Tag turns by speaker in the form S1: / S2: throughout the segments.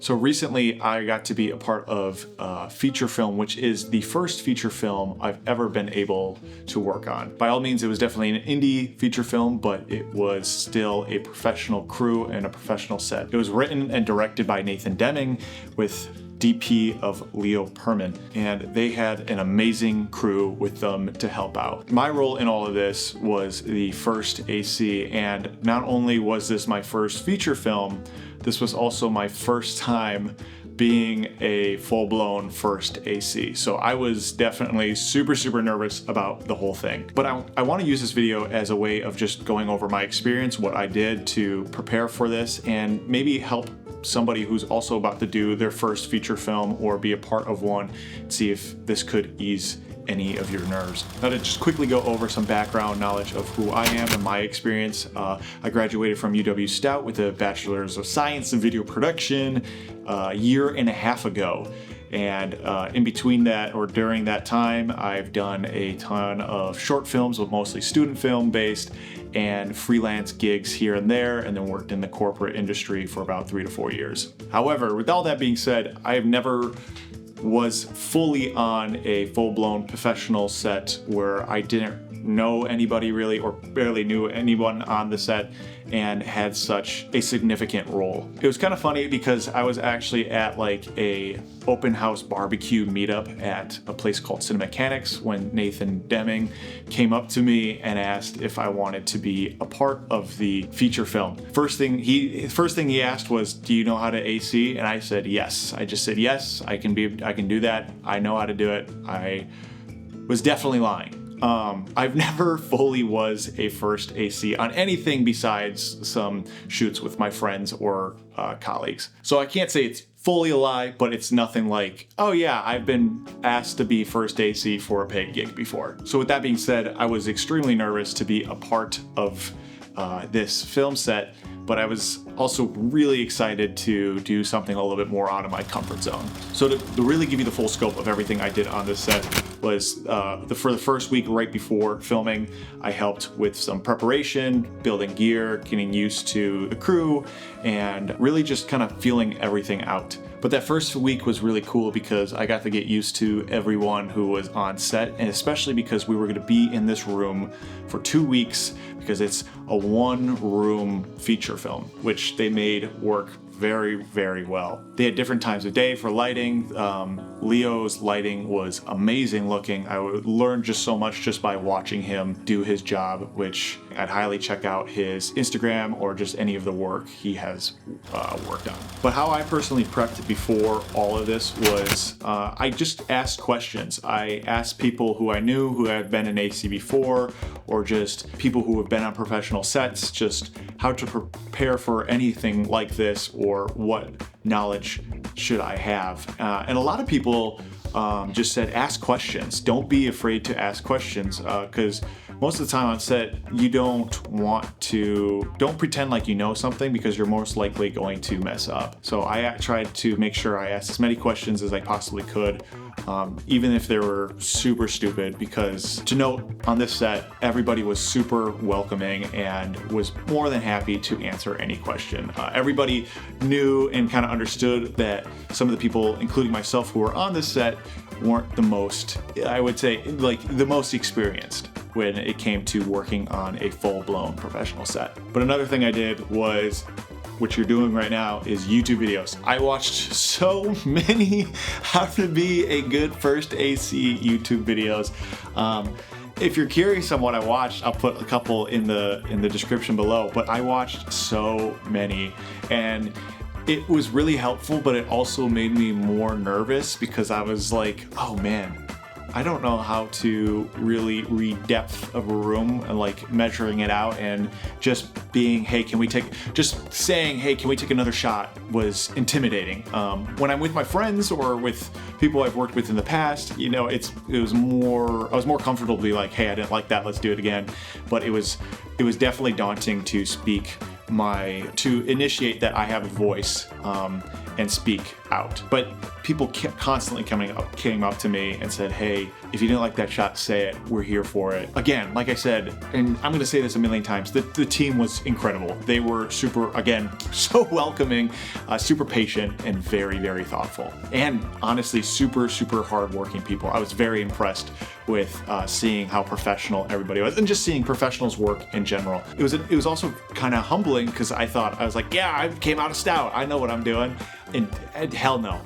S1: So recently I got to be a part of a feature film, which is the first feature film I've ever been able to work on. By all means, it was definitely an indie feature film, but it was still a professional crew and a professional set. It was written and directed by Nathen Deming with DP of Leo Purman, and they had an amazing crew with them to help out. My role in all of this was the first AC, and not only was this my first feature film, this was also my first time being a full-blown first AC. So I was definitely super nervous about the whole thing. But I want to use this video as a way of just going over my experience, what I did to prepare for this, and maybe help somebody who's also about to do their first feature film or be a part of one, see if this could ease any of your nerves. Now, to just quickly go over some background knowledge of who I am and my experience. I graduated from UW Stout with a Bachelor's of Science in Video Production a year and a half ago. And in between that, or during that time, I've done a ton of short films, with mostly student film based, and freelance gigs here and there, and then worked in the corporate industry for about 3 to 4 years. However, with all that being said, I have never was fully on a full-blown professional set where I didn't know anybody really, or barely knew anyone on the set, and had such a significant role. It was kind of funny because I was actually at like a open house barbecue meetup at a place called Cinemechanics when Nathen Deming came up to me and asked if I wanted to be a part of the feature film. First thing he asked was, "Do you know how to AC?" And I said yes. I just said yes, I can do that. I know how to do it. I was definitely lying. I've never fully was a first AC on anything besides some shoots with my friends or colleagues. So I can't say it's fully a lie, but it's nothing like, oh yeah, I've been asked to be first AC for a paid gig before. So with that being said, I was extremely nervous to be a part of this film set, but I was also really excited to do something a little bit more out of my comfort zone. So to really give you the full scope of everything I did on this set was for the first week right before filming, I helped with some preparation, building gear, getting used to the crew, and really just kind of feeling everything out. But that first week was really cool because I got to get used to everyone who was on set, and especially because we were going to be in this room for 2 weeks because it's a one-room feature film, which they made work very well. They had different times of day for lighting. Leo's lighting was amazing looking. I learned just so much just by watching him do his job, which I'd highly check out his Instagram or just any of the work he has worked on. But how I personally prepped before all of this was I just asked questions. I asked people who I knew who had been in AC before, or just people who have been on professional sets, just how to prepare for anything like this, or what knowledge should I have. And a lot of people just said, ask questions. Don't be afraid to ask questions, because most of the time on set, you don't pretend like you know something, because you're most likely going to mess up. So I tried to make sure I asked as many questions as I possibly could, even if they were super stupid, because to note, on this set, everybody was super welcoming and was more than happy to answer any question. Everybody knew and kind of understood that some of the people, including myself, who were on this set weren't the most, I would say, like the most experienced when it came to working on a full-blown professional set. But another thing I did was, what you're doing right now, is YouTube videos. I watched so many how to be a good first AC YouTube videos. If you're curious on what I watched, I'll put a couple in the description below, but I watched so many, and it was really helpful, but it also made me more nervous because I was like, oh man, I don't know how to really read depth of a room and like measuring it out, and just being, hey, just saying, hey, can we take another shot, was intimidating. When I'm with my friends or with people I've worked with in the past, you know, I was more comfortable to be like, hey, I didn't like that, let's do it again. But it was definitely daunting to initiate that I have a voice and speak out. But people kept constantly came up to me and said, hey, if you didn't like that shot, say it. We're here for it. Again, like I said, and I'm going to say this a million times, the team was incredible. They were super, again, so welcoming, super patient, and very, very thoughtful. And honestly, super, super hardworking people. I was very impressed with seeing how professional everybody was, and just seeing professionals work in general. It was also kind of humbling, because I was like, yeah, I came out of Stout. I know what I'm doing. And hell no.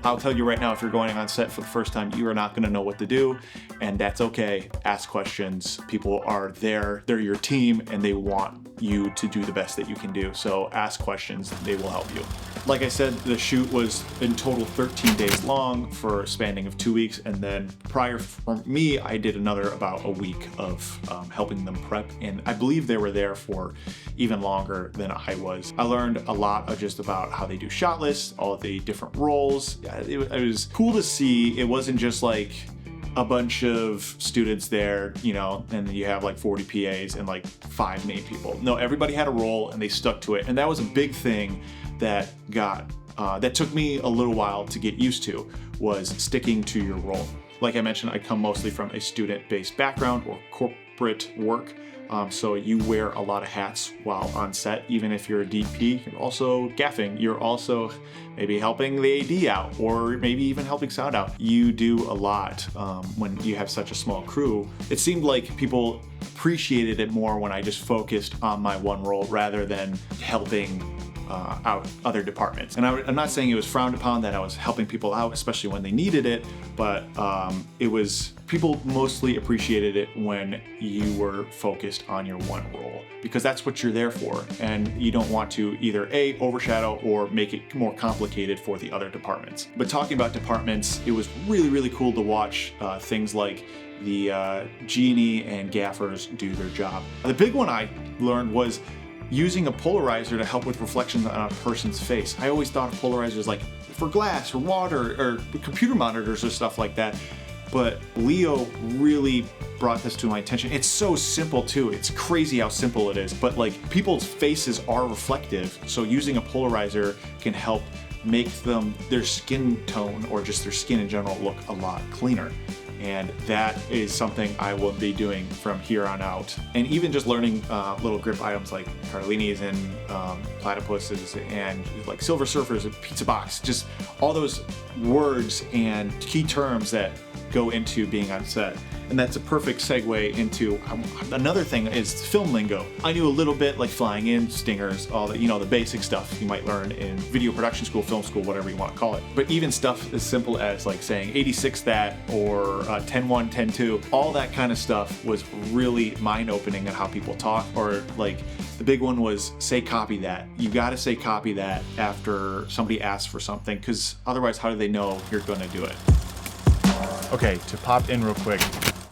S1: I'll tell you right now, if you're going on set for the first time, you are not going to know what to do, and that's okay. Ask questions. People are there. They're your team, and they want you to do the best that you can do. So ask questions. They will help you. Like I said, the shoot was in total 13 days long for a spanning of 2 weeks, and then prior for me, I did another about a week of helping them prep, and I believe they were there for even longer than I was. I learned a lot of just about how they do shot lists, all of the different roles. It was cool to see. It wasn't just like a bunch of students there, you know, and you have like 40 PAs and like 5 main people. No, everybody had a role and they stuck to it. And that was a big thing that that took me a little while to get used to, was sticking to your role. Like I mentioned, I come mostly from a student-based background or corporate work. So you wear a lot of hats while on set. Even if you're a DP, you're also gaffing. You're also maybe helping the AD out, or maybe even helping sound out. You do a lot when you have such a small crew. It seemed like people appreciated it more when I just focused on my one role rather than helping out other departments. And I'm not saying it was frowned upon that I was helping people out, especially when they needed it, but people mostly appreciated it when you were focused on your one role, because that's what you're there for, and you don't want to either A, overshadow or make it more complicated for the other departments. But talking about departments, it was really, really cool to watch things like the genie and gaffers do their job. The big one I learned was using a polarizer to help with reflections on a person's face. I always thought of polarizers like for glass or water or computer monitors or stuff like that. But Leo really brought this to my attention. It's so simple too. It's crazy how simple it is. But like, people's faces are reflective, so using a polarizer can help make their skin tone, or just their skin in general, look a lot cleaner. And that is something I will be doing from here on out. And even just learning little grip items like Carlinis and platypuses and like Silver Surfers and Pizza Box, just all those words and key terms that go into being on set. And that's a perfect segue into another thing is film lingo. I knew a little bit, like flying in, stingers, all the, the basic stuff you might learn in video production school, film school, whatever you want to call it. But even stuff as simple as like saying 86 that, or 10-1, 10-2, all that kind of stuff was really mind-opening on how people talk. Or like the big one was say copy that. You got to say copy that after somebody asks for something, because otherwise how do they know you're going to do it?
S2: Okay, to pop in real quick,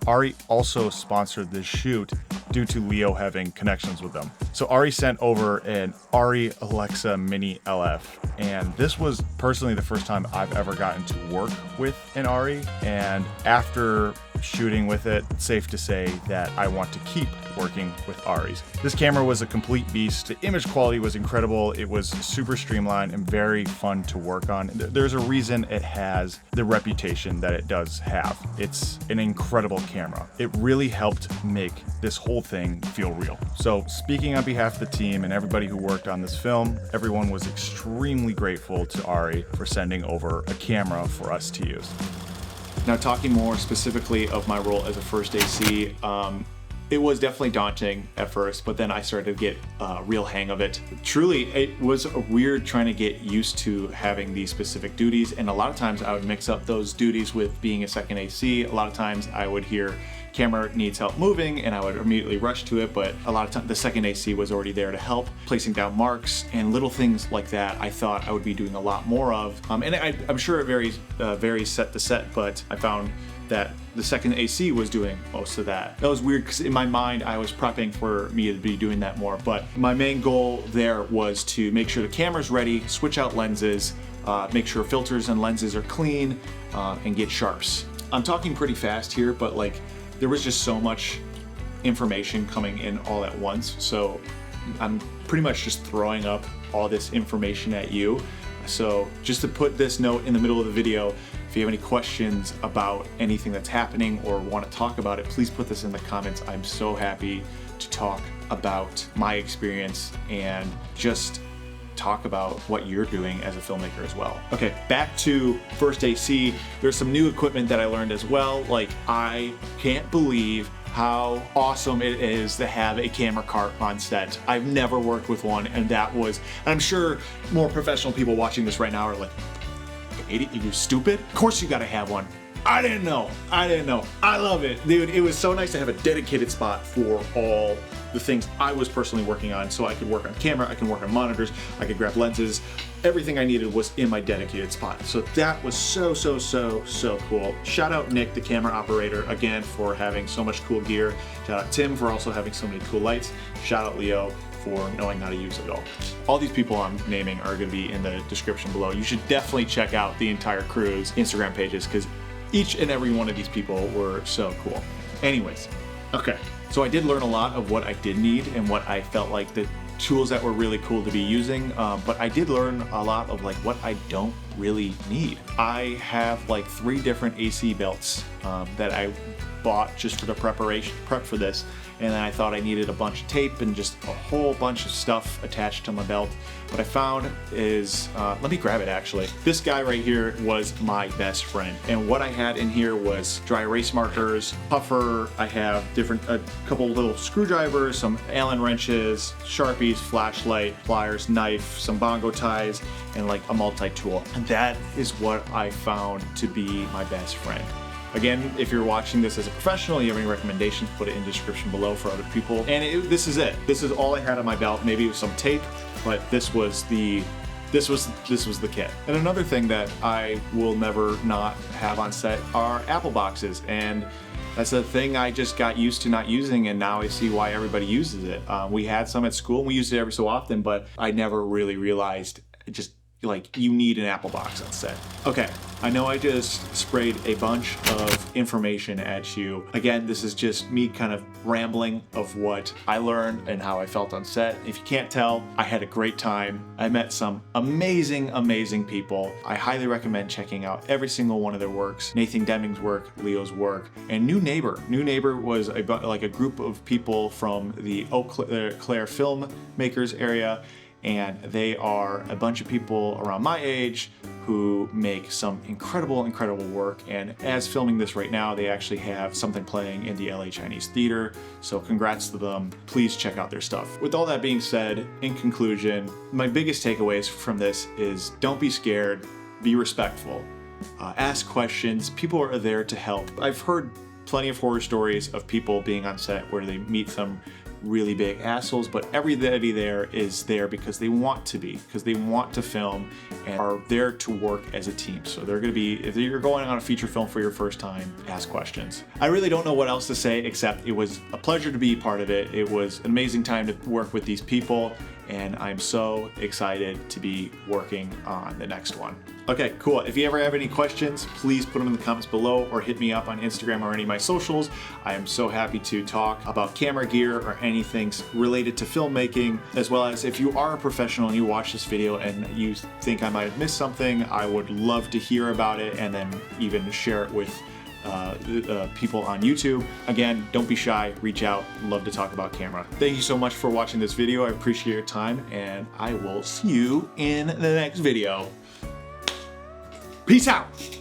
S2: Arri also sponsored this shoot due to Leo having connections with them. So Arri sent over an Arri Alexa Mini LF, and this was personally the first time I've ever gotten to work with an Arri, and after shooting with it, it's safe to say that I want to keep working with Arris. This camera was a complete beast. The image quality was incredible. It was super streamlined and very fun to work on. There's a reason it has the reputation that it does have. It's an incredible camera. It really helped make this whole thing feel real. So speaking on behalf of the team and everybody who worked on this film, everyone was extremely grateful to Arri for sending over a camera for us to use.
S1: Now, talking more specifically of my role as a first AC, it was definitely daunting at first, but then I started to get a real hang of it. Truly, it was weird trying to get used to having these specific duties, and a lot of times I would mix up those duties with being a second AC. A lot of times I would hear camera needs help moving and I would immediately rush to it, but a lot of times the second AC was already there to help, placing down marks and little things like that. I thought I would be doing a lot more of, and I'm sure it varies set to set, but I found that the second AC was doing most of that. That was weird because in my mind I was prepping for me to be doing that more, but my main goal there was to make sure the camera's ready, switch out lenses, make sure filters and lenses are clean, and get sharps. I'm talking pretty fast here, but like there was just so much information coming in all at once, so I'm pretty much just throwing up all this information at you, So just to put this note in the middle of the video, if you have any questions about anything that's happening or want to talk about it, please put this in the comments. I'm so happy to talk about my experience and just talk about what you're doing as a filmmaker as well. Okay, back to First AC. There's some new equipment that I learned as well. Like, I can't believe how awesome it is to have a camera cart on set. I've never worked with one, and I'm sure more professional people watching this right now are like, idiot, you stupid? Of course you gotta have one. I didn't know. I love it. Dude, it was so nice to have a dedicated spot for all the things I was personally working on, so I could work on camera, I can work on monitors, I could grab lenses. Everything I needed was in my dedicated spot. So that was so cool. Shout out Nick, the camera operator, again for having so much cool gear. Shout out Tim for also having so many cool lights. Shout out Leo for knowing how to use it all. All these people I'm naming are gonna be in the description below. You should definitely check out the entire crew's Instagram pages because each and every one of these people were so cool. Anyways, okay. So I did learn a lot of what I did need and what I felt like the tools that were really cool to be using, but I did learn a lot of like what I don't really need. I have like 3 different AC belts that I bought just for the prep for this, and then I thought I needed a bunch of tape and just a whole bunch of stuff attached to my belt. What I found is, let me grab it actually. This guy right here was my best friend, and what I had in here was dry erase markers, puffer, I have a couple little screwdrivers, some Allen wrenches, Sharpies, flashlight, pliers, knife, some bongo ties, and like a multi-tool. And that is what I found to be my best friend. Again, if you're watching this as a professional, you have any recommendations, put it in the description below for other people. And this is it. This is all I had on my belt, maybe with some tape, but this was the kit. And another thing that I will never not have on set are Apple boxes. And that's a thing I just got used to not using, and now I see why everybody uses it. We had some at school and we used it every so often, but I never really realized just like you need an Apple box on set. Okay, I know I just sprayed a bunch of information at you. Again, this is just me kind of rambling of what I learned and how I felt on set. If you can't tell, I had a great time. I met some amazing people. I highly recommend checking out every single one of their works. Nathen Deming's work, Leo's work, and New Neighbor. New Neighbor was like a group of people from the Eau Claire filmmakers area, and they are a bunch of people around my age who make some incredible work. And as filming this right now, they actually have something playing in the LA Chinese Theater, so congrats to them. Please check out their stuff. With all that being said, in conclusion, my biggest takeaways from this is don't be scared, be respectful, ask questions. People are there to help. I've heard plenty of horror stories of people being on set where they meet some really big assholes, but everybody there is there because they want to be, because they want to film and are there to work as a team. So they're going to be, if you're going on a feature film for your first time, ask questions. I really don't know what else to say except it was a pleasure to be part of it. It was an amazing time to work with these people, and I'm so excited to be working on the next one. Okay, cool. If you ever have any questions, please put them in the comments below or hit me up on Instagram or any of my socials. I am so happy to talk about camera gear or anything related to filmmaking, as well as if you are a professional and you watch this video and you think I might have missed something, I would love to hear about it and then even share it with people on YouTube. Again, don't be shy, reach out, love to talk about camera. Thank you so much for watching this video. I appreciate your time, and I will see you in the next video. Peace out.